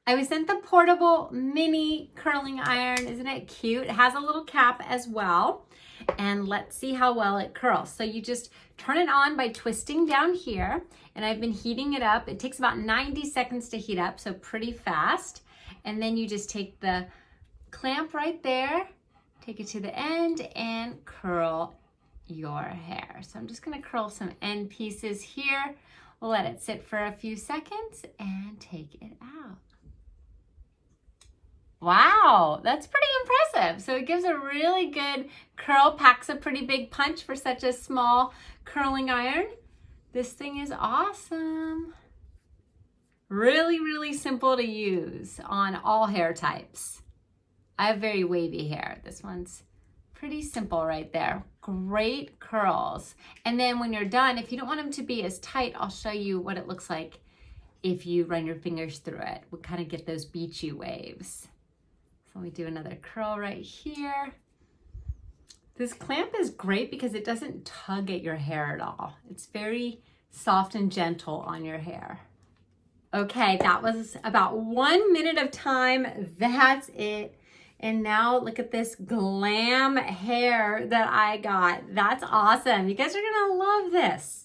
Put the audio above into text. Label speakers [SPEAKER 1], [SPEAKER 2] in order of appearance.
[SPEAKER 1] I was sent the portable mini curling iron. Isn't it cute? It has a little cap as well. And let's see how well it curls. So you just turn it on by twisting down here. And I've been heating it up. It takes about 90 seconds to heat up, so pretty fast. And then you just take the clamp right there, take it to the end, and curl your hair. So I'm just gonna curl some end pieces here. We'll let it sit for a few seconds and take it out. Wow, that's pretty impressive. So it gives a really good curl, packs a pretty big punch for such a small curling iron. This thing is awesome. Really, really simple to use on all hair types. I have very wavy hair. This one's pretty simple right there. Great curls. And then when you're done, if you don't want them to be as tight, I'll show you what it looks like if you run your fingers through it. We'll kind of get those beachy waves. So we do another curl right here. This clamp is great because it doesn't tug at your hair at all. It's very soft and gentle on your hair. Okay, that was about 1 minute of time. That's it. And now look at this glam hair that I got. That's awesome. You guys are gonna love this.